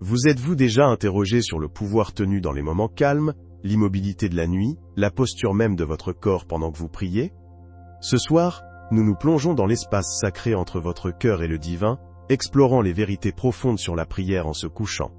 Vous êtes-vous déjà interrogé sur le pouvoir tenu dans les moments calmes, l'immobilité de la nuit, la posture même de votre corps pendant que vous priez? Ce soir, nous nous plongeons dans l'espace sacré entre votre cœur et le divin, explorant les vérités profondes sur la prière en se couchant.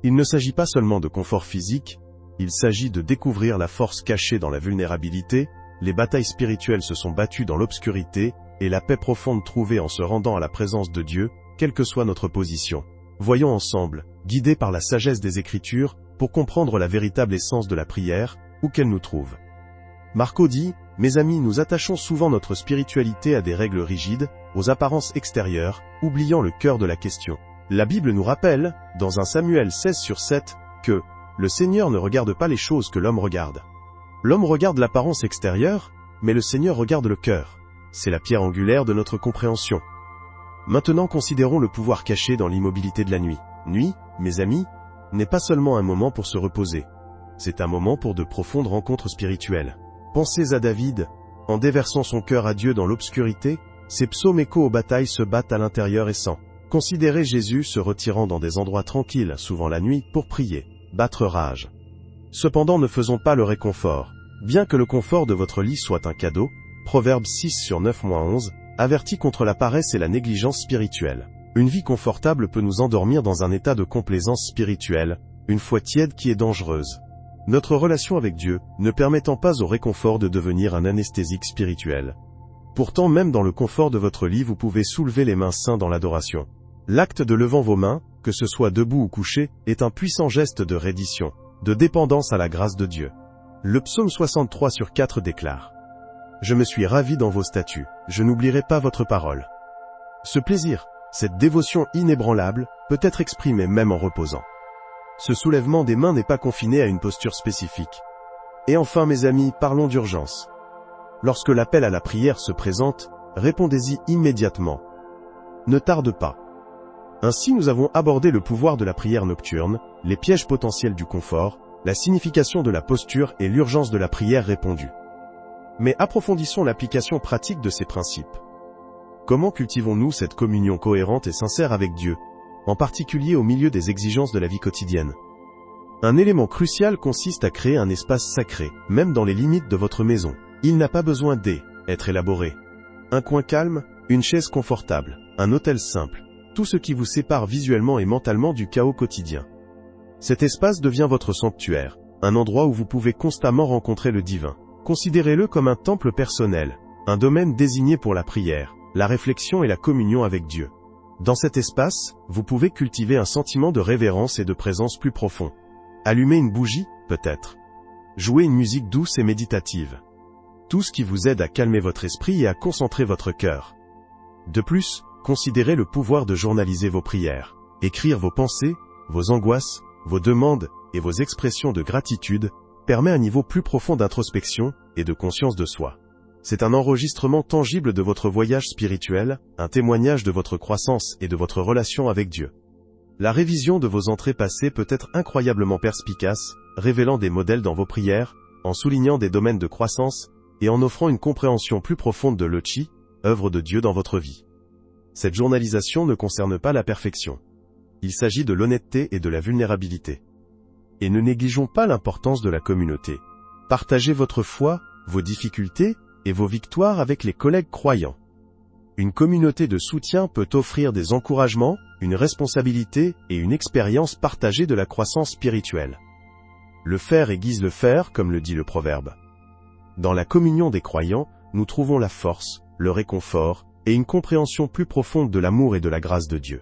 Il ne s'agit pas seulement de confort physique, il s'agit de découvrir la force cachée dans la vulnérabilité, les batailles spirituelles se sont battues dans l'obscurité, et la paix profonde trouvée en se rendant à la présence de Dieu, quelle que soit notre position. Voyons ensemble, guidés par la sagesse des Écritures, pour comprendre la véritable essence de la prière, où qu'elle nous trouve. Marco dit, « Mes amis, nous attachons souvent notre spiritualité à des règles rigides, aux apparences extérieures, oubliant le cœur de la question. » La Bible nous rappelle, dans 1 Samuel 16/7, que « Le Seigneur ne regarde pas les choses que l'homme regarde. » L'homme regarde l'apparence extérieure, mais le Seigneur regarde le cœur. C'est la pierre angulaire de notre compréhension. Maintenant considérons le pouvoir caché dans l'immobilité de la nuit. Nuit, mes amis, n'est pas seulement un moment pour se reposer. C'est un moment pour de profondes rencontres spirituelles. Pensez à David, en déversant son cœur à Dieu dans l'obscurité, ses psaumes échos aux batailles se battent à l'intérieur et sans. Considérez Jésus se retirant dans des endroits tranquilles, souvent la nuit, pour prier, battre rage. Cependant ne faisons pas le réconfort. Bien que le confort de votre lit soit un cadeau, Proverbe 6/9-11, avertit contre la paresse et la négligence spirituelle. Une vie confortable peut nous endormir dans un état de complaisance spirituelle, une foi tiède qui est dangereuse. Notre relation avec Dieu, ne permettant pas au réconfort de devenir un anesthésique spirituel. Pourtant même dans le confort de votre lit vous pouvez soulever les mains saints dans l'adoration. L'acte de levant vos mains, que ce soit debout ou couché, est un puissant geste de reddition, de dépendance à la grâce de Dieu. Le psaume 63/4 déclare « Je me suis ravi dans vos statuts, je n'oublierai pas votre parole. » Ce plaisir, cette dévotion inébranlable, peut être exprimée même en reposant. Ce soulèvement des mains n'est pas confiné à une posture spécifique. Et enfin mes amis, parlons d'urgence. Lorsque l'appel à la prière se présente, répondez-y immédiatement. Ne tarde pas. Ainsi nous avons abordé le pouvoir de la prière nocturne, les pièges potentiels du confort, la signification de la posture et l'urgence de la prière répondue. Mais approfondissons l'application pratique de ces principes. Comment cultivons-nous cette communion cohérente et sincère avec Dieu, en particulier au milieu des exigences de la vie quotidienne? Un élément crucial consiste à créer un espace sacré, même dans les limites de votre maison. Il n'a pas besoin d'être élaboré. Un coin calme, une chaise confortable, un autel simple, tout ce qui vous sépare visuellement et mentalement du chaos quotidien. Cet espace devient votre sanctuaire, un endroit où vous pouvez constamment rencontrer le divin. Considérez-le comme un temple personnel, un domaine désigné pour la prière, la réflexion et la communion avec Dieu. Dans cet espace, vous pouvez cultiver un sentiment de révérence et de présence plus profond. Allumer une bougie, peut-être. Jouer une musique douce et méditative. Tout ce qui vous aide à calmer votre esprit et à concentrer votre cœur. De plus, considérez le pouvoir de journaliser vos prières. Écrire vos pensées, vos angoisses, vos demandes et vos expressions de gratitude permet un niveau plus profond d'introspection et de conscience de soi. C'est un enregistrement tangible de votre voyage spirituel, un témoignage de votre croissance et de votre relation avec Dieu. La révision de vos entrées passées peut être incroyablement perspicace, révélant des modèles dans vos prières, en soulignant des domaines de croissance, et en offrant une compréhension plus profonde de l'Ochi, œuvre de Dieu dans votre vie. Cette journalisation ne concerne pas la perfection. Il s'agit de l'honnêteté et de la vulnérabilité. Et ne négligeons pas l'importance de la communauté. Partagez votre foi, vos difficultés, et vos victoires avec les collègues croyants. Une communauté de soutien peut offrir des encouragements, une responsabilité et une expérience partagée de la croissance spirituelle. Le faire aiguise le faire, comme le dit le proverbe. Dans la communion des croyants, nous trouvons la force, le réconfort et une compréhension plus profonde de l'amour et de la grâce de Dieu.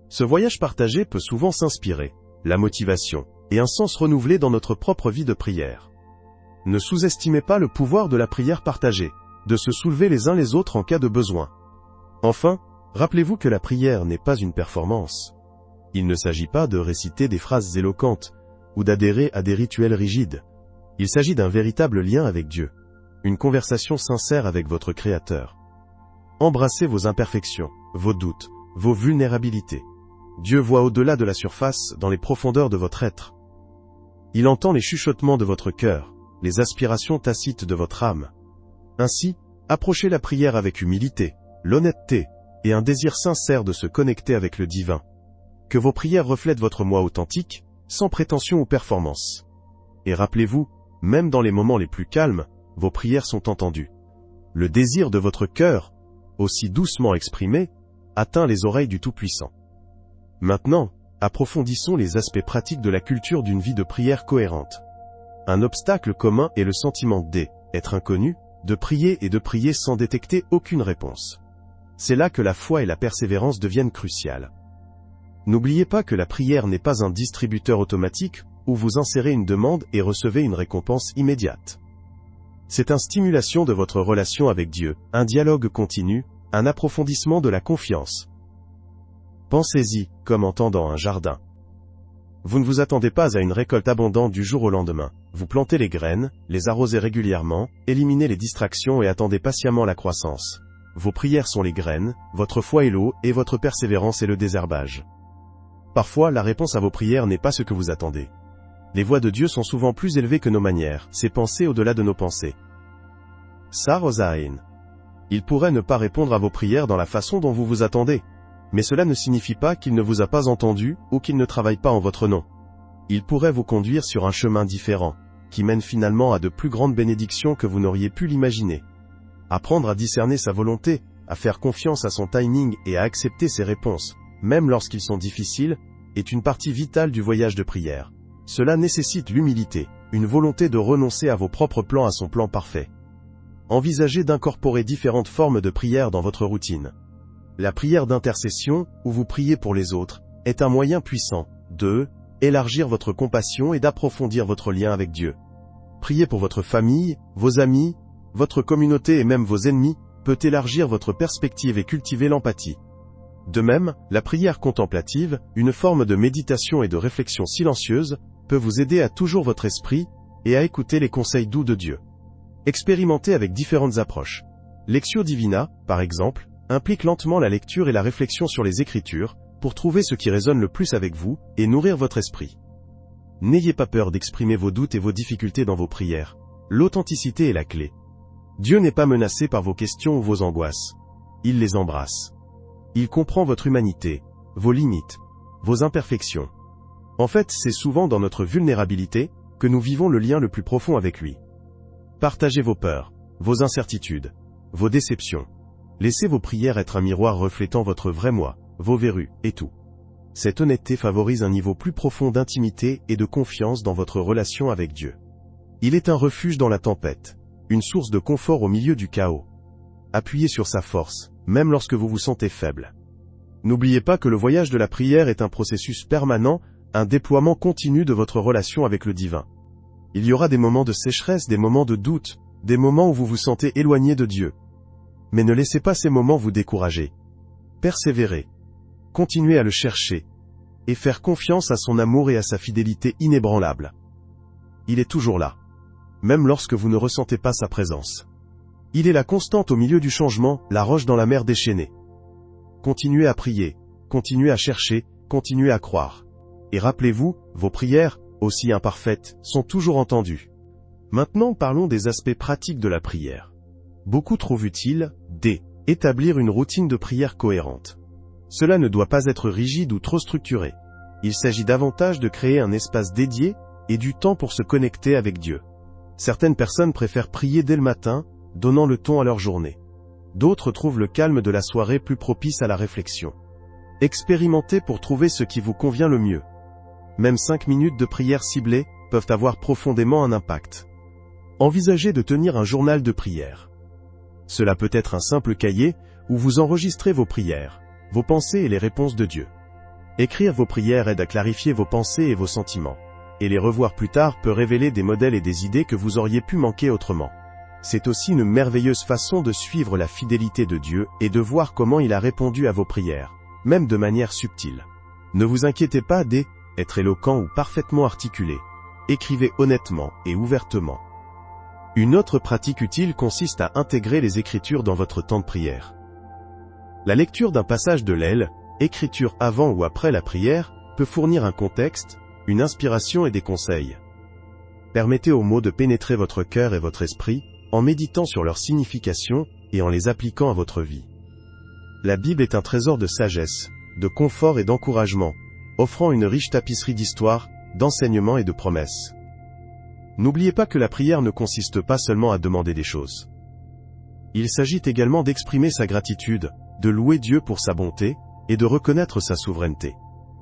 Ce voyage partagé peut souvent s'inspirer, la motivation et un sens renouvelé dans notre propre vie de prière. Ne sous-estimez pas le pouvoir de la prière partagée, de se soulever les uns les autres en cas de besoin. Enfin, rappelez-vous que la prière n'est pas une performance. Il ne s'agit pas de réciter des phrases éloquentes, ou d'adhérer à des rituels rigides. Il s'agit d'un véritable lien avec Dieu, une conversation sincère avec votre Créateur. Embrassez vos imperfections, vos doutes, vos vulnérabilités. Dieu voit au-delà de la surface, dans les profondeurs de votre être. Il entend les chuchotements de votre cœur, les aspirations tacites de votre âme. Ainsi, approchez la prière avec humilité, l'honnêteté, et un désir sincère de se connecter avec le divin. que vos prières reflètent votre moi authentique, sans prétention ou performance. Et rappelez-vous, même dans les moments les plus calmes, vos prières sont entendues. Le désir de votre cœur, aussi doucement exprimé, atteint les oreilles du Tout-Puissant. Maintenant, approfondissons les aspects pratiques de la culture d'une vie de prière cohérente. Un obstacle commun est le sentiment d'être inconnu, de prier sans détecter aucune réponse. C'est là que la foi et la persévérance deviennent cruciales. N'oubliez pas que la prière n'est pas un distributeur automatique où vous insérez une demande et recevez une récompense immédiate. C'est une stimulation de votre relation avec Dieu, un dialogue continu, un approfondissement de la confiance. Pensez-y, comme en tendant un jardin. Vous ne vous attendez pas à une récolte abondante du jour au lendemain. Vous plantez les graines, les arrosez régulièrement, éliminez les distractions et attendez patiemment la croissance. Vos prières sont les graines, votre foi est l'eau et votre persévérance est le désherbage. Parfois, la réponse à vos prières n'est pas ce que vous attendez. Les voies de Dieu sont souvent plus élevées que nos manières, ses pensées au-delà de nos pensées. Sarosain. Il pourrait ne pas répondre à vos prières dans la façon dont vous vous attendez. Mais cela ne signifie pas qu'il ne vous a pas entendu ou qu'il ne travaille pas en votre nom. Il pourrait vous conduire sur un chemin différent, qui mène finalement à de plus grandes bénédictions que vous n'auriez pu l'imaginer. Apprendre à discerner sa volonté, à faire confiance à son timing et à accepter ses réponses, même lorsqu'ils sont difficiles, est une partie vitale du voyage de prière. Cela nécessite l'humilité, une volonté de renoncer à vos propres plans à son plan parfait. Envisagez d'incorporer différentes formes de prière dans votre routine. La prière d'intercession, où vous priez pour les autres, est un moyen puissant élargir votre compassion et d'approfondir votre lien avec Dieu. Prier pour votre famille, vos amis, votre communauté et même vos ennemis peut élargir votre perspective et cultiver l'empathie. De même, la prière contemplative, une forme de méditation et de réflexion silencieuse, peut vous aider à toujours votre esprit et à écouter les conseils doux de Dieu. Expérimentez avec différentes approches. Lectio Divina, par exemple, implique lentement la lecture et la réflexion sur les Écritures, pour trouver ce qui résonne le plus avec vous, et nourrir votre esprit. N'ayez pas peur d'exprimer vos doutes et vos difficultés dans vos prières. L'authenticité est la clé. Dieu n'est pas menacé par vos questions ou vos angoisses. Il les embrasse. Il comprend votre humanité, vos limites, vos imperfections. En fait, c'est souvent dans notre vulnérabilité, que nous vivons le lien le plus profond avec lui. Partagez vos peurs, vos incertitudes, vos déceptions. Laissez vos prières être un miroir reflétant votre vrai moi, vos verrues, et tout. Cette honnêteté favorise un niveau plus profond d'intimité et de confiance dans votre relation avec Dieu. Il est un refuge dans la tempête, une source de confort au milieu du chaos. Appuyez sur sa force, même lorsque vous vous sentez faible. N'oubliez pas que le voyage de la prière est un processus permanent, un déploiement continu de votre relation avec le divin. Il y aura des moments de sécheresse, des moments de doute, des moments où vous vous sentez éloigné de Dieu. Mais ne laissez pas ces moments vous décourager. Persévérez. Continuez à le chercher. Et faire confiance à son amour et à sa fidélité inébranlable. Il est toujours là. Même lorsque vous ne ressentez pas sa présence. Il est la constante au milieu du changement, la roche dans la mer déchaînée. Continuez à prier, continuez à chercher, continuez à croire. Et rappelez-vous, vos prières, aussi imparfaites, sont toujours entendues. Maintenant parlons des aspects pratiques de la prière. Beaucoup trouvent utile, établir une routine de prière cohérente. Cela ne doit pas être rigide ou trop structuré. Il s'agit davantage de créer un espace dédié, et du temps pour se connecter avec Dieu. Certaines personnes préfèrent prier dès le matin, donnant le ton à leur journée. D'autres trouvent le calme de la soirée plus propice à la réflexion. Expérimentez pour trouver ce qui vous convient le mieux. Même 5 minutes de prière ciblée peuvent avoir profondément un impact. Envisagez de tenir un journal de prière. Cela peut être un simple cahier, où vous enregistrez vos prières, vos pensées et les réponses de Dieu. Écrire vos prières aide à clarifier vos pensées et vos sentiments. Et les revoir plus tard peut révéler des modèles et des idées que vous auriez pu manquer autrement. C'est aussi une merveilleuse façon de suivre la fidélité de Dieu et de voir comment il a répondu à vos prières, même de manière subtile. Ne vous inquiétez pas d'être éloquent ou parfaitement articulé. Écrivez honnêtement et ouvertement. Une autre pratique utile consiste à intégrer les Écritures dans votre temps de prière. La lecture d'un passage de l'Écriture, écriture avant ou après la prière, peut fournir un contexte, une inspiration et des conseils. Permettez aux mots de pénétrer votre cœur et votre esprit, en méditant sur leur signification et en les appliquant à votre vie. La Bible est un trésor de sagesse, de confort et d'encouragement, offrant une riche tapisserie d'histoires, d'enseignements et de promesses. N'oubliez pas que la prière ne consiste pas seulement à demander des choses. Il s'agit également d'exprimer sa gratitude, de louer Dieu pour sa bonté, et de reconnaître sa souveraineté.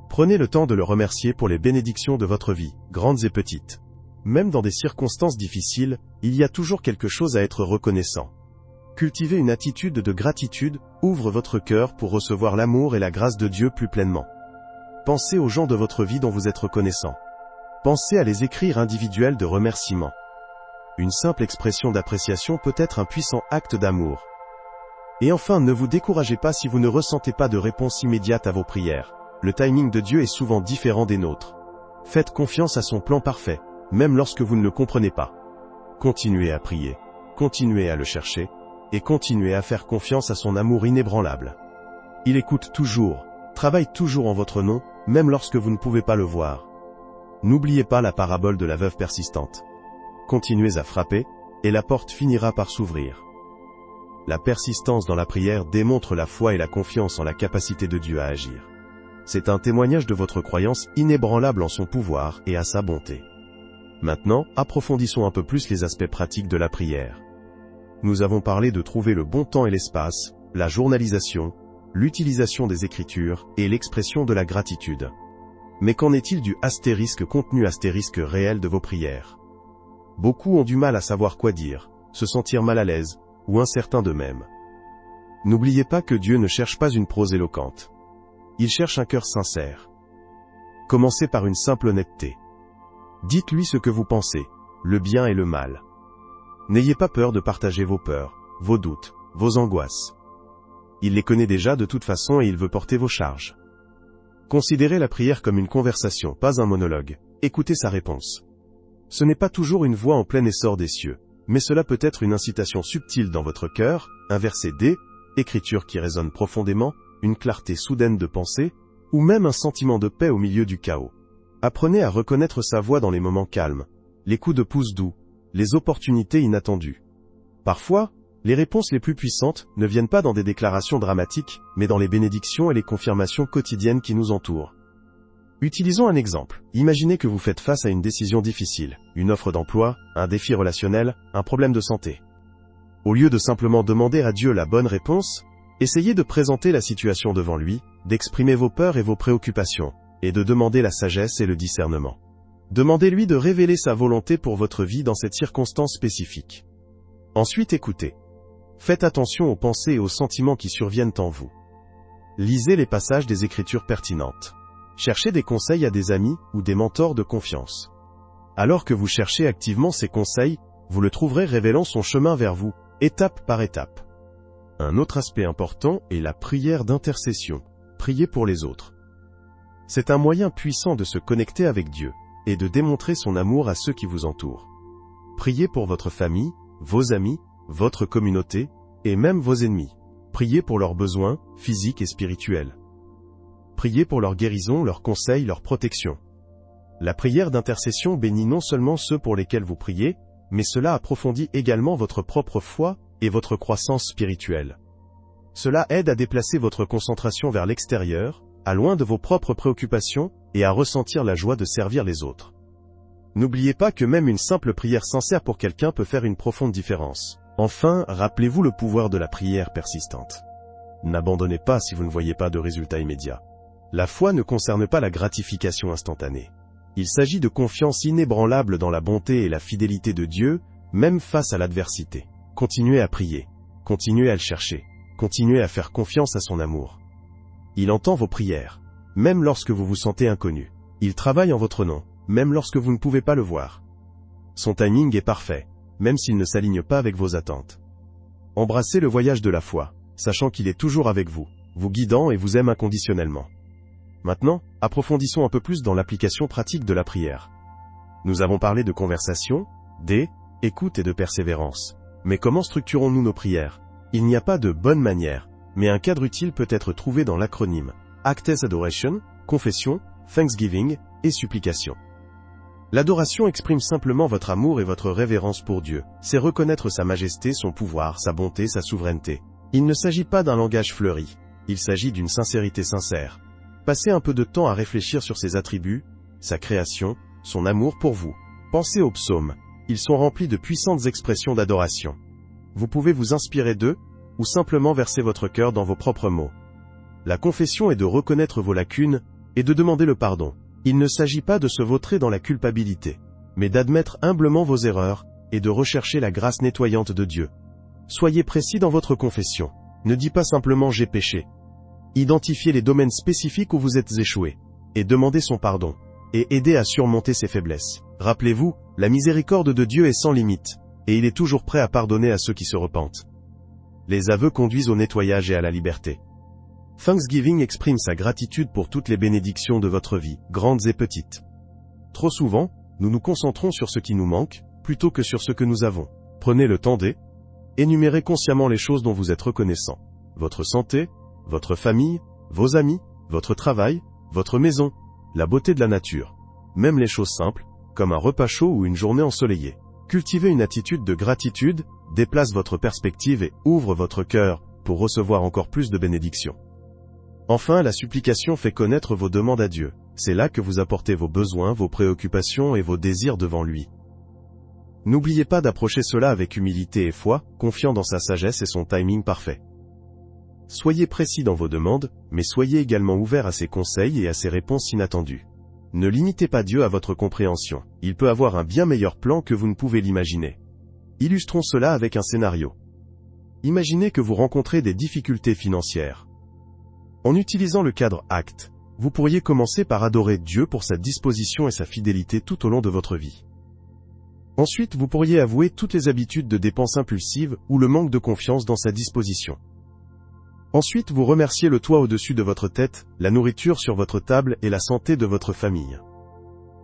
Prenez le temps de le remercier pour les bénédictions de votre vie, grandes et petites. Même dans des circonstances difficiles, il y a toujours quelque chose à être reconnaissant. Cultiver une attitude de gratitude ouvre votre cœur pour recevoir l'amour et la grâce de Dieu plus pleinement. Pensez aux gens de votre vie dont vous êtes reconnaissant. Pensez à les écrire individuels de remerciement. Une simple expression d'appréciation peut être un puissant acte d'amour. Et enfin, ne vous découragez pas si vous ne ressentez pas de réponse immédiate à vos prières. Le timing de Dieu est souvent différent des nôtres. Faites confiance à son plan parfait, même lorsque vous ne le comprenez pas. Continuez à prier, continuez à le chercher, et continuez à faire confiance à son amour inébranlable. Il écoute toujours, travaille toujours en votre nom, même lorsque vous ne pouvez pas le voir. N'oubliez pas la parabole de la veuve persistante. Continuez à frapper, et la porte finira par s'ouvrir. La persistance dans la prière démontre la foi et la confiance en la capacité de Dieu à agir. C'est un témoignage de votre croyance inébranlable en son pouvoir et à sa bonté. Maintenant, approfondissons un peu plus les aspects pratiques de la prière. Nous avons parlé de trouver le bon temps et l'espace, la journalisation, l'utilisation des Écritures et l'expression de la gratitude. Mais qu'en est-il du contenu réel de vos prières? Beaucoup ont du mal à savoir quoi dire, se sentir mal à l'aise, ou incertains d'eux-mêmes. N'oubliez pas que Dieu ne cherche pas une prose éloquente. Il cherche un cœur sincère. Commencez par une simple honnêteté. Dites-lui ce que vous pensez, le bien et le mal. N'ayez pas peur de partager vos peurs, vos doutes, vos angoisses. Il les connaît déjà de toute façon et il veut porter vos charges. Considérez la prière comme une conversation, pas un monologue. Écoutez sa réponse. Ce n'est pas toujours une voix en plein essor des cieux, mais cela peut être une incitation subtile dans votre cœur, un verset D, écriture qui résonne profondément, une clarté soudaine de pensée, ou même un sentiment de paix au milieu du chaos. Apprenez à reconnaître sa voix dans les moments calmes, les coups de pouce doux, les opportunités inattendues. Parfois, les réponses les plus puissantes ne viennent pas dans des déclarations dramatiques, mais dans les bénédictions et les confirmations quotidiennes qui nous entourent. Utilisons un exemple. Imaginez que vous faites face à une décision difficile, une offre d'emploi, un défi relationnel, un problème de santé. Au lieu de simplement demander à Dieu la bonne réponse, essayez de présenter la situation devant lui, d'exprimer vos peurs et vos préoccupations, et de demander la sagesse et le discernement. Demandez-lui de révéler sa volonté pour votre vie dans cette circonstance spécifique. Ensuite, écoutez. Faites attention aux pensées et aux sentiments qui surviennent en vous. Lisez les passages des Écritures pertinentes. Cherchez des conseils à des amis ou des mentors de confiance. Alors que vous cherchez activement ces conseils, vous le trouverez révélant son chemin vers vous, étape par étape. Un autre aspect important est la prière d'intercession. Priez pour les autres. C'est un moyen puissant de se connecter avec Dieu et de démontrer son amour à ceux qui vous entourent. Priez pour votre famille, vos amis, votre communauté, et même vos ennemis. Priez pour leurs besoins, physiques et spirituels. Priez pour leur guérison, leurs conseils, leur protection. La prière d'intercession bénit non seulement ceux pour lesquels vous priez, mais cela approfondit également votre propre foi et votre croissance spirituelle. Cela aide à déplacer votre concentration vers l'extérieur, à loin de vos propres préoccupations, et à ressentir la joie de servir les autres. N'oubliez pas que même une simple prière sincère pour quelqu'un peut faire une profonde différence. Enfin, rappelez-vous le pouvoir de la prière persistante. N'abandonnez pas si vous ne voyez pas de résultats immédiats. La foi ne concerne pas la gratification instantanée. Il s'agit de confiance inébranlable dans la bonté et la fidélité de Dieu, même face à l'adversité. Continuez à prier. Continuez à le chercher. Continuez à faire confiance à son amour. Il entend vos prières, même lorsque vous vous sentez inconnu. Il travaille en votre nom, même lorsque vous ne pouvez pas le voir. Son timing est parfait, même s'il ne s'aligne pas avec vos attentes. Embrassez le voyage de la foi, sachant qu'il est toujours avec vous, vous guidant et vous aime inconditionnellement. Maintenant, approfondissons un peu plus dans l'application pratique de la prière. Nous avons parlé de conversation, d'écoute et de persévérance. Mais comment structurons-nous nos prières? Il n'y a pas de bonne manière, mais un cadre utile peut être trouvé dans l'acronyme Actes Adoration, confession, Thanksgiving et supplication. L'adoration exprime simplement votre amour et votre révérence pour Dieu. C'est reconnaître sa majesté, son pouvoir, sa bonté, sa souveraineté. Il ne s'agit pas d'un langage fleuri. Il s'agit d'une sincérité sincère. Passez un peu de temps à réfléchir sur ses attributs, sa création, son amour pour vous. Pensez aux psaumes. Ils sont remplis de puissantes expressions d'adoration. Vous pouvez vous inspirer d'eux, ou simplement verser votre cœur dans vos propres mots. La confession est de reconnaître vos lacunes, et de demander le pardon. Il ne s'agit pas de se vautrer dans la culpabilité, mais d'admettre humblement vos erreurs, et de rechercher la grâce nettoyante de Dieu. Soyez précis dans votre confession. Ne dites pas simplement « j'ai péché ». Identifiez les domaines spécifiques où vous êtes échoué, et demandez son pardon, et aidez à surmonter ses faiblesses. Rappelez-vous, la miséricorde de Dieu est sans limite, et il est toujours prêt à pardonner à ceux qui se repentent. Les aveux conduisent au nettoyage et à la liberté. Thanksgiving exprime sa gratitude pour toutes les bénédictions de votre vie, grandes et petites. Trop souvent, nous nous concentrons sur ce qui nous manque, plutôt que sur ce que nous avons. Prenez le temps énumérez consciemment les choses dont vous êtes reconnaissant. Votre santé, votre famille, vos amis, votre travail, votre maison, la beauté de la nature. Même les choses simples, comme un repas chaud ou une journée ensoleillée. Cultivez une attitude de gratitude, déplace votre perspective et ouvre votre cœur pour recevoir encore plus de bénédictions. Enfin, la supplication fait connaître vos demandes à Dieu. C'est là que vous apportez vos besoins, vos préoccupations et vos désirs devant lui. N'oubliez pas d'approcher cela avec humilité et foi, confiant dans sa sagesse et son timing parfait. Soyez précis dans vos demandes, mais soyez également ouvert à ses conseils et à ses réponses inattendues. Ne limitez pas Dieu à votre compréhension. Il peut avoir un bien meilleur plan que vous ne pouvez l'imaginer. Illustrons cela avec un scénario. Imaginez que vous rencontrez des difficultés financières. En utilisant le cadre ACT, vous pourriez commencer par adorer Dieu pour sa disposition et sa fidélité tout au long de votre vie. Ensuite, vous pourriez avouer toutes les habitudes de dépenses impulsives ou le manque de confiance dans sa disposition. Ensuite, vous remerciez le toit au-dessus de votre tête, la nourriture sur votre table et la santé de votre famille.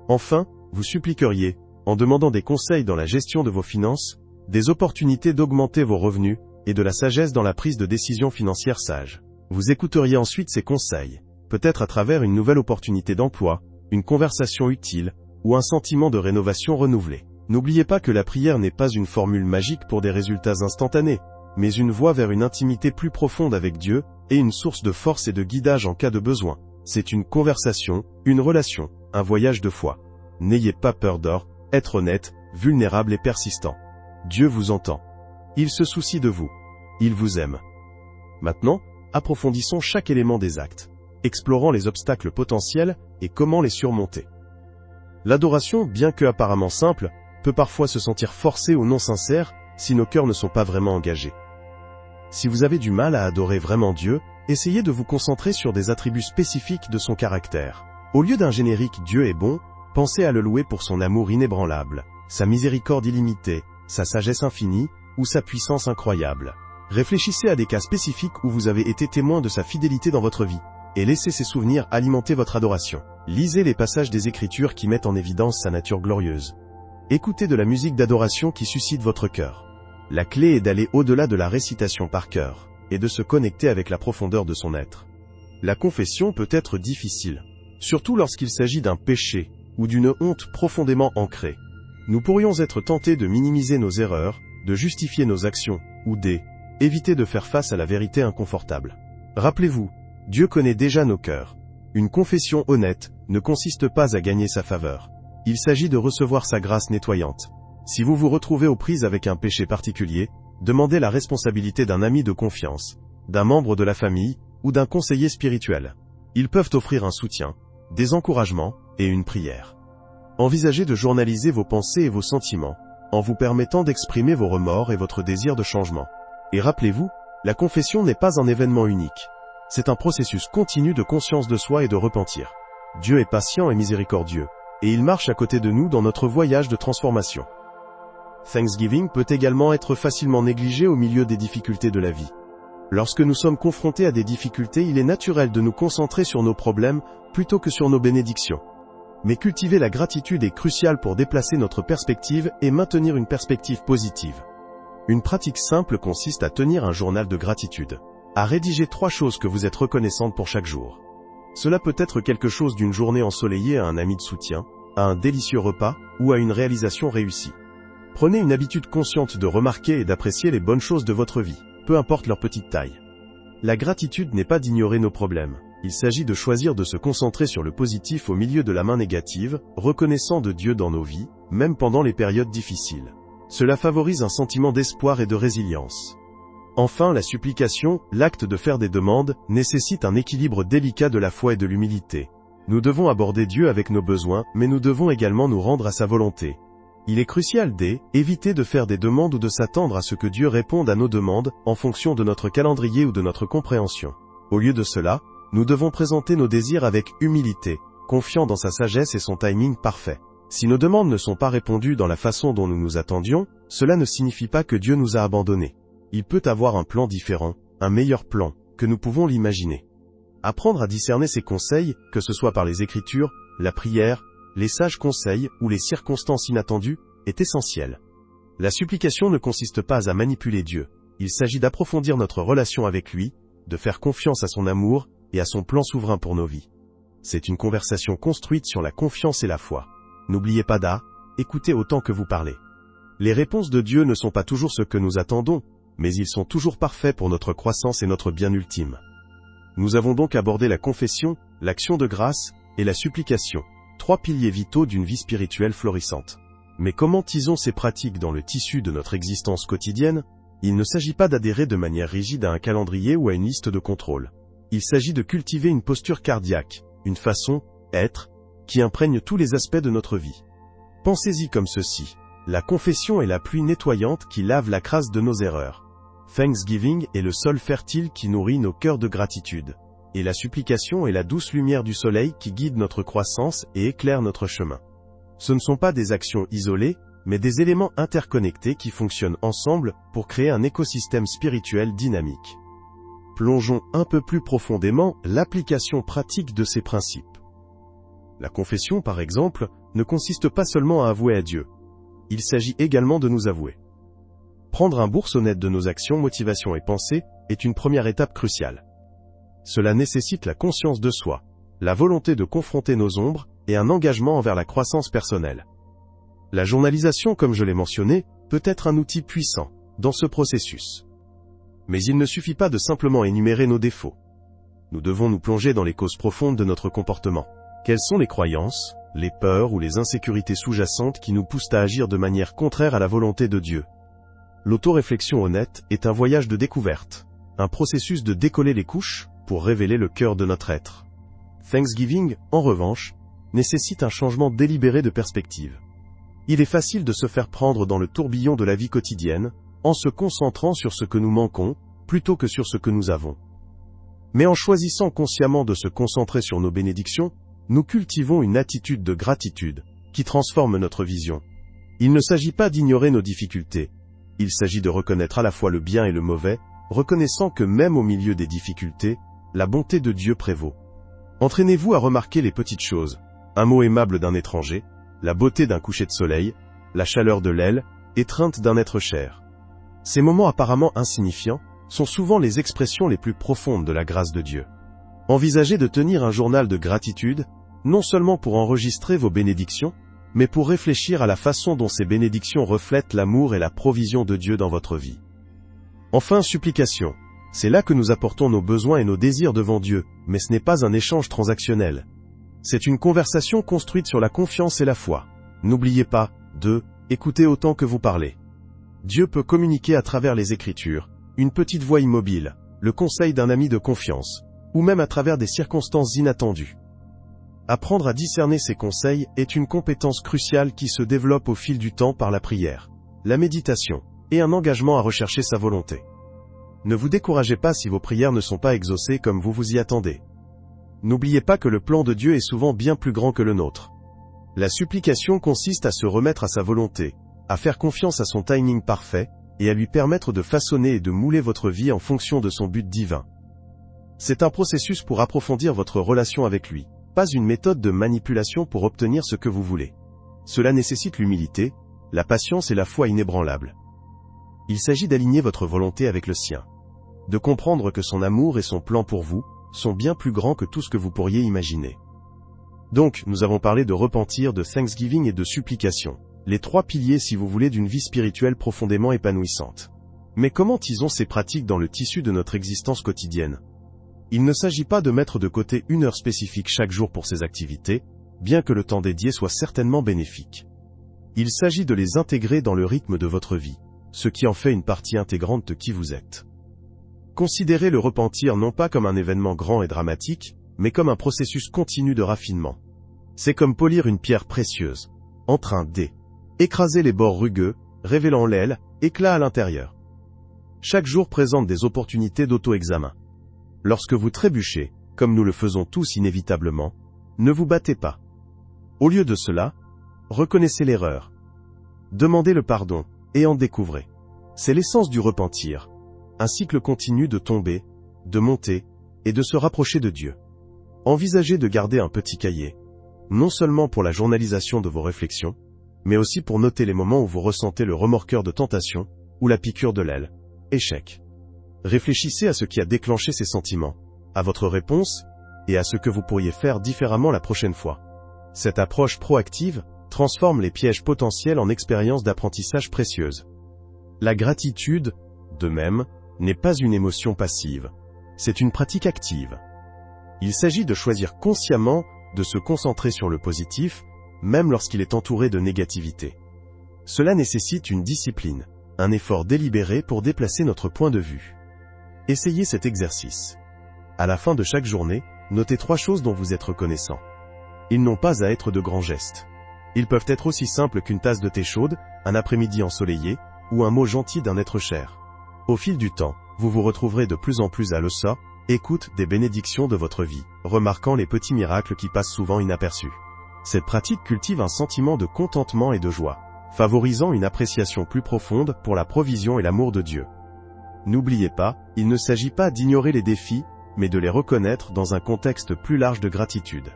Enfin, vous suppliqueriez, en demandant des conseils dans la gestion de vos finances, des opportunités d'augmenter vos revenus, et de la sagesse dans la prise de décisions financières sages. Vous écouteriez ensuite ces conseils, peut-être à travers une nouvelle opportunité d'emploi, une conversation utile, ou un sentiment de rénovation renouvelé. N'oubliez pas que la prière n'est pas une formule magique pour des résultats instantanés, mais une voie vers une intimité plus profonde avec Dieu, et une source de force et de guidage en cas de besoin. C'est une conversation, une relation, un voyage de foi. N'ayez pas peur être honnête, vulnérable et persistant. Dieu vous entend. Il se soucie de vous. Il vous aime. Maintenant, approfondissons chaque élément des actes, explorant les obstacles potentiels et comment les surmonter. L'adoration, bien que apparemment simple, peut parfois se sentir forcée ou non sincère si nos cœurs ne sont pas vraiment engagés. Si vous avez du mal à adorer vraiment Dieu, essayez de vous concentrer sur des attributs spécifiques de son caractère. Au lieu d'un générique « Dieu est bon », pensez à le louer pour son amour inébranlable, sa miséricorde illimitée, sa sagesse infinie ou sa puissance incroyable. Réfléchissez à des cas spécifiques où vous avez été témoin de sa fidélité dans votre vie, et laissez ces souvenirs alimenter votre adoration. Lisez les passages des Écritures qui mettent en évidence sa nature glorieuse. Écoutez de la musique d'adoration qui suscite votre cœur. La clé est d'aller au-delà de la récitation par cœur, et de se connecter avec la profondeur de son être. La confession peut être difficile, surtout lorsqu'il s'agit d'un péché, ou d'une honte profondément ancrée. Nous pourrions être tentés de minimiser nos erreurs, de justifier nos actions, ou d'éviter de faire face à la vérité inconfortable. Rappelez-vous, Dieu connaît déjà nos cœurs. Une confession honnête ne consiste pas à gagner sa faveur. Il s'agit de recevoir sa grâce nettoyante. Si vous vous retrouvez aux prises avec un péché particulier, demandez la responsabilité d'un ami de confiance, d'un membre de la famille, ou d'un conseiller spirituel. Ils peuvent offrir un soutien, des encouragements, et une prière. Envisagez de journaliser vos pensées et vos sentiments, en vous permettant d'exprimer vos remords et votre désir de changement. Et rappelez-vous, la confession n'est pas un événement unique. C'est un processus continu de conscience de soi et de repentir. Dieu est patient et miséricordieux, et il marche à côté de nous dans notre voyage de transformation. Thanksgiving peut également être facilement négligé au milieu des difficultés de la vie. Lorsque nous sommes confrontés à des difficultés, il est naturel de nous concentrer sur nos problèmes plutôt que sur nos bénédictions. Mais cultiver la gratitude est crucial pour déplacer notre perspective et maintenir une perspective positive. Une pratique simple consiste à tenir un journal de gratitude, à rédiger 3 choses que vous êtes reconnaissante pour chaque jour. Cela peut être quelque chose d'une journée ensoleillée à un ami de soutien, à un délicieux repas ou à une réalisation réussie. Prenez une habitude consciente de remarquer et d'apprécier les bonnes choses de votre vie, peu importe leur petite taille. La gratitude n'est pas d'ignorer nos problèmes, Il s'agit de choisir de se concentrer sur le positif au milieu de la main négative, reconnaissant de Dieu dans nos vies, même pendant les périodes difficiles. Cela favorise un sentiment d'espoir et de résilience. Enfin, la supplication, l'acte de faire des demandes, nécessite un équilibre délicat de la foi et de l'humilité. Nous devons aborder Dieu avec nos besoins, mais nous devons également nous rendre à sa volonté. Il est crucial d'éviter de faire des demandes ou de s'attendre à ce que Dieu réponde à nos demandes, en fonction de notre calendrier ou de notre compréhension. Au lieu de cela, nous devons présenter nos désirs avec humilité, confiant dans sa sagesse et son timing parfait. Si nos demandes ne sont pas répondues dans la façon dont nous nous attendions, cela ne signifie pas que Dieu nous a abandonnés. Il peut avoir un plan différent, un meilleur plan, que nous pouvons l'imaginer. Apprendre à discerner ses conseils, que ce soit par les Écritures, la prière, les sages conseils ou les circonstances inattendues, est essentiel. La supplication ne consiste pas à manipuler Dieu. Il s'agit d'approfondir notre relation avec lui, de faire confiance à son amour et à son plan souverain pour nos vies. C'est une conversation construite sur la confiance et la foi. N'oubliez pas d'écouter autant que vous parlez. Les réponses de Dieu ne sont pas toujours ce que nous attendons, mais ils sont toujours parfaits pour notre croissance et notre bien ultime. Nous avons donc abordé la confession, l'action de grâce et la supplication, 3 piliers vitaux d'une vie spirituelle florissante. Mais comment tisons ces pratiques dans le tissu de notre existence quotidienne? Il ne s'agit pas d'adhérer de manière rigide à un calendrier ou à une liste de contrôle. Il s'agit de cultiver une posture cardiaque, une façon, être, qui imprègne tous les aspects de notre vie. Pensez-y comme ceci. La confession est la pluie nettoyante qui lave la crasse de nos erreurs. Thanksgiving est le sol fertile qui nourrit nos cœurs de gratitude. Et la supplication est la douce lumière du soleil qui guide notre croissance et éclaire notre chemin. Ce ne sont pas des actions isolées, mais des éléments interconnectés qui fonctionnent ensemble pour créer un écosystème spirituel dynamique. Plongeons un peu plus profondément l'application pratique de ces principes. La confession, par exemple, ne consiste pas seulement à avouer à Dieu. Il s'agit également de nous avouer. Prendre un bourse honnête de nos actions, motivations et pensées est une première étape cruciale. Cela nécessite la conscience de soi, la volonté de confronter nos ombres et un engagement envers la croissance personnelle. La journalisation, comme je l'ai mentionné, peut être un outil puissant dans ce processus. Mais il ne suffit pas de simplement énumérer nos défauts. Nous devons nous plonger dans les causes profondes de notre comportement. Quelles sont les croyances, les peurs ou les insécurités sous-jacentes qui nous poussent à agir de manière contraire à la volonté de Dieu? L'autoréflexion honnête est un voyage de découverte, un processus de décoller les couches pour révéler le cœur de notre être. Thanksgiving, en revanche, nécessite un changement délibéré de perspective. Il est facile de se faire prendre dans le tourbillon de la vie quotidienne, en se concentrant sur ce que nous manquons, plutôt que sur ce que nous avons. Mais en choisissant consciemment de se concentrer sur nos bénédictions, nous cultivons une attitude de gratitude, qui transforme notre vision. Il ne s'agit pas d'ignorer nos difficultés. Il s'agit de reconnaître à la fois le bien et le mauvais, reconnaissant que même au milieu des difficultés, la bonté de Dieu prévaut. Entraînez-vous à remarquer les petites choses, un mot aimable d'un étranger, la beauté d'un coucher de soleil, la chaleur de l'aile, étreinte d'un être cher. Ces moments apparemment insignifiants sont souvent les expressions les plus profondes de la grâce de Dieu. Envisagez de tenir un journal de gratitude, non seulement pour enregistrer vos bénédictions, mais pour réfléchir à la façon dont ces bénédictions reflètent l'amour et la provision de Dieu dans votre vie. Enfin, supplication. C'est là que nous apportons nos besoins et nos désirs devant Dieu, mais ce n'est pas un échange transactionnel. C'est une conversation construite sur la confiance et la foi. N'oubliez pas d'écouter autant que vous parlez. Dieu peut communiquer à travers les Écritures, une petite voix immobile, le conseil d'un ami de confiance, ou même à travers des circonstances inattendues. Apprendre à discerner ces conseils est une compétence cruciale qui se développe au fil du temps par la prière, la méditation, et un engagement à rechercher sa volonté. Ne vous découragez pas si vos prières ne sont pas exaucées comme vous vous y attendez. N'oubliez pas que le plan de Dieu est souvent bien plus grand que le nôtre. La supplication consiste à se remettre à sa volonté, à faire confiance à son timing parfait, et à lui permettre de façonner et de mouler votre vie en fonction de son but divin. C'est un processus pour approfondir votre relation avec lui, pas une méthode de manipulation pour obtenir ce que vous voulez. Cela nécessite l'humilité, la patience et la foi inébranlable. Il s'agit d'aligner votre volonté avec le sien, de comprendre que son amour et son plan pour vous sont bien plus grands que tout ce que vous pourriez imaginer. Donc, nous avons parlé de repentir, de Thanksgiving et de supplication, les 3 piliers si vous voulez d'une vie spirituelle profondément épanouissante. Mais comment tisons ces pratiques dans le tissu de notre existence quotidienne? Il ne s'agit pas de mettre de côté une heure spécifique chaque jour pour ces activités, bien que le temps dédié soit certainement bénéfique. Il s'agit de les intégrer dans le rythme de votre vie, ce qui en fait une partie intégrante de qui vous êtes. Considérez le repentir non pas comme un événement grand et dramatique, mais comme un processus continu de raffinement. C'est comme polir une pierre précieuse, en train d'écraser les bords rugueux, révélant l'aile, éclat à l'intérieur. Chaque jour présente des opportunités d'auto-examen. Lorsque vous trébuchez, comme nous le faisons tous inévitablement, ne vous battez pas. Au lieu de cela, reconnaissez l'erreur. Demandez le pardon, et en découvrez. C'est l'essence du repentir. Un cycle continu de tomber, de monter, et de se rapprocher de Dieu. Envisagez de garder un petit cahier, non seulement pour la journalisation de vos réflexions, mais aussi pour noter les moments où vous ressentez le remorqueur de tentation, ou la piqûre de l'aile. Échec. Réfléchissez à ce qui a déclenché ces sentiments, à votre réponse, et à ce que vous pourriez faire différemment la prochaine fois. Cette approche proactive transforme les pièges potentiels en expériences d'apprentissage précieuses. La gratitude, de même, n'est pas une émotion passive. C'est une pratique active. Il s'agit de choisir consciemment de se concentrer sur le positif, même lorsqu'il est entouré de négativité. Cela nécessite une discipline, un effort délibéré pour déplacer notre point de vue. Essayez cet exercice. À la fin de chaque journée, notez 3 choses dont vous êtes reconnaissant. Ils n'ont pas à être de grands gestes. Ils peuvent être aussi simples qu'une tasse de thé chaude, un après-midi ensoleillé, ou un mot gentil d'un être cher. Au fil du temps, vous vous retrouverez de plus en plus à l'ESA, écoute des bénédictions de votre vie, remarquant les petits miracles qui passent souvent inaperçus. Cette pratique cultive un sentiment de contentement et de joie, favorisant une appréciation plus profonde pour la provision et l'amour de Dieu. N'oubliez pas, il ne s'agit pas d'ignorer les défis, mais de les reconnaître dans un contexte plus large de gratitude.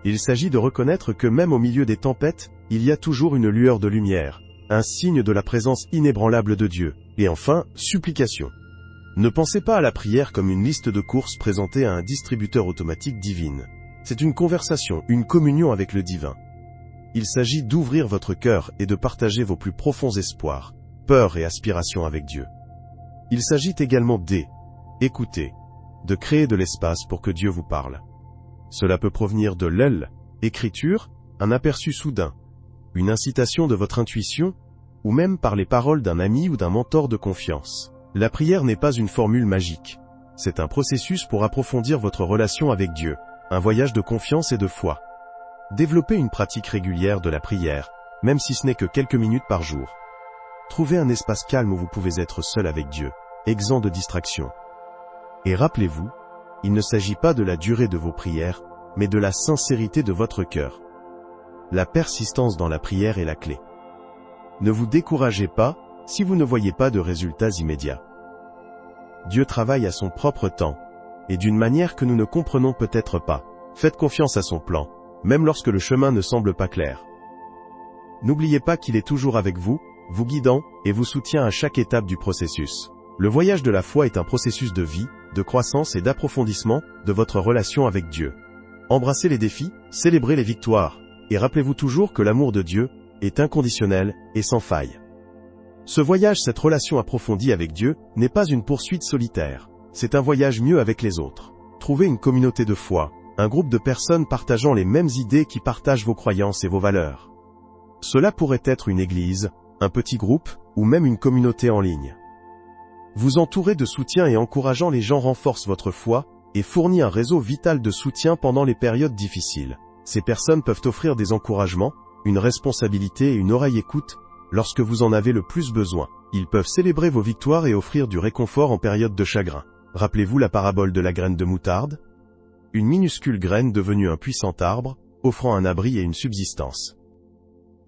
Il s'agit de reconnaître que même au milieu des tempêtes, il y a toujours une lueur de lumière, un signe de la présence inébranlable de Dieu. Et enfin, supplication. Ne pensez pas à la prière comme une liste de courses présentée à un distributeur automatique divine. C'est une conversation, une communion avec le divin. Il s'agit d'ouvrir votre cœur et de partager vos plus profonds espoirs, peurs et aspirations avec Dieu. Il s'agit également d'écouter, de créer de l'espace pour que Dieu vous parle. Cela peut provenir de l'écriture, un aperçu soudain, une incitation de votre intuition, ou même par les paroles d'un ami ou d'un mentor de confiance. La prière n'est pas une formule magique. C'est un processus pour approfondir votre relation avec Dieu, un voyage de confiance et de foi. Développez une pratique régulière de la prière, même si ce n'est que quelques minutes par jour. Trouvez un espace calme où vous pouvez être seul avec Dieu, exempt de distractions. Et rappelez-vous, il ne s'agit pas de la durée de vos prières, mais de la sincérité de votre cœur. La persistance dans la prière est la clé. Ne vous découragez pas si vous ne voyez pas de résultats immédiats. Dieu travaille à son propre temps, et d'une manière que nous ne comprenons peut-être pas. Faites confiance à son plan, même lorsque le chemin ne semble pas clair. N'oubliez pas qu'il est toujours avec vous, vous guidant, et vous soutient à chaque étape du processus. Le voyage de la foi est un processus de vie, de croissance et d'approfondissement de votre relation avec Dieu. Embrassez les défis, célébrez les victoires, et rappelez-vous toujours que l'amour de Dieu est inconditionnel et sans faille. Ce voyage, cette relation approfondie avec Dieu, n'est pas une poursuite solitaire. C'est un voyage mieux avec les autres. Trouvez une communauté de foi, un groupe de personnes partageant les mêmes idées qui partagent vos croyances et vos valeurs. Cela pourrait être une église, un petit groupe, ou même une communauté en ligne. Vous entourer de soutien et encourageant les gens renforce votre foi, et fournit un réseau vital de soutien pendant les périodes difficiles. Ces personnes peuvent offrir des encouragements, une responsabilité et une oreille écoute, lorsque vous en avez le plus besoin. Ils peuvent célébrer vos victoires et offrir du réconfort en période de chagrin. Rappelez-vous la parabole de la graine de moutarde ? Une minuscule graine devenue un puissant arbre, offrant un abri et une subsistance.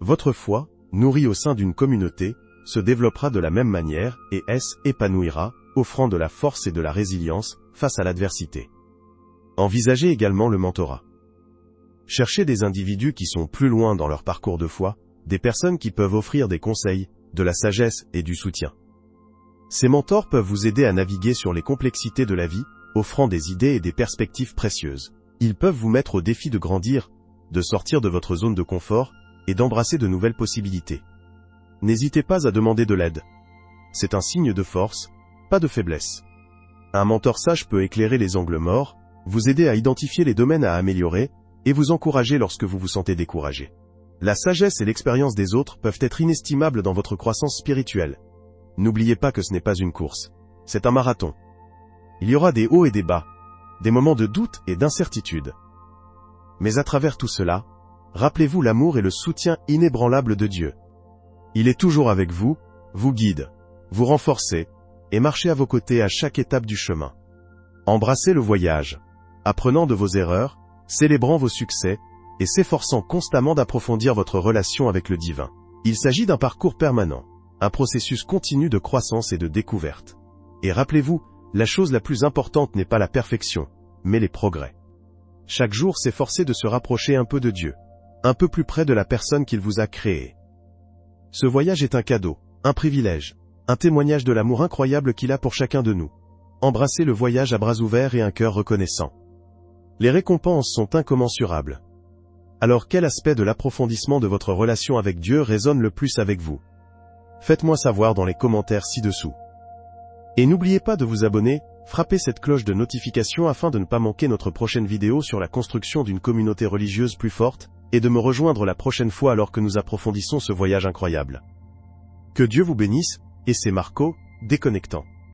Votre foi, nourrie au sein d'une communauté, se développera de la même manière et s'épanouira, offrant de la force et de la résilience face à l'adversité. Envisagez également le mentorat. Cherchez des individus qui sont plus loin dans leur parcours de foi, des personnes qui peuvent offrir des conseils, de la sagesse et du soutien. Ces mentors peuvent vous aider à naviguer sur les complexités de la vie, offrant des idées et des perspectives précieuses. Ils peuvent vous mettre au défi de grandir, de sortir de votre zone de confort, et d'embrasser de nouvelles possibilités. N'hésitez pas à demander de l'aide. C'est un signe de force, pas de faiblesse. Un mentor sage peut éclairer les angles morts, vous aider à identifier les domaines à améliorer, et vous encourager lorsque vous vous sentez découragé. La sagesse et l'expérience des autres peuvent être inestimables dans votre croissance spirituelle. N'oubliez pas que ce n'est pas une course. C'est un marathon. Il y aura des hauts et des bas, des moments de doute et d'incertitude. Mais à travers tout cela, rappelez-vous l'amour et le soutien inébranlable de Dieu. Il est toujours avec vous, vous guide, vous renforcez, et marchez à vos côtés à chaque étape du chemin. Embrassez le voyage, apprenant de vos erreurs, célébrant vos succès, et s'efforçant constamment d'approfondir votre relation avec le divin. Il s'agit d'un parcours permanent, un processus continu de croissance et de découverte. Et rappelez-vous, la chose la plus importante n'est pas la perfection, mais les progrès. Chaque jour, s'efforcer de se rapprocher un peu de Dieu, un peu plus près de la personne qu'il vous a créée. Ce voyage est un cadeau, un privilège, un témoignage de l'amour incroyable qu'il a pour chacun de nous. Embrassez le voyage à bras ouverts et un cœur reconnaissant. Les récompenses sont incommensurables. Alors quel aspect de l'approfondissement de votre relation avec Dieu résonne le plus avec vous? Faites-moi savoir dans les commentaires ci-dessous. Et n'oubliez pas de vous abonner, frappez cette cloche de notification afin de ne pas manquer notre prochaine vidéo sur la construction d'une communauté religieuse plus forte, et de me rejoindre la prochaine fois alors que nous approfondissons ce voyage incroyable. Que Dieu vous bénisse, et c'est Marco, déconnectant.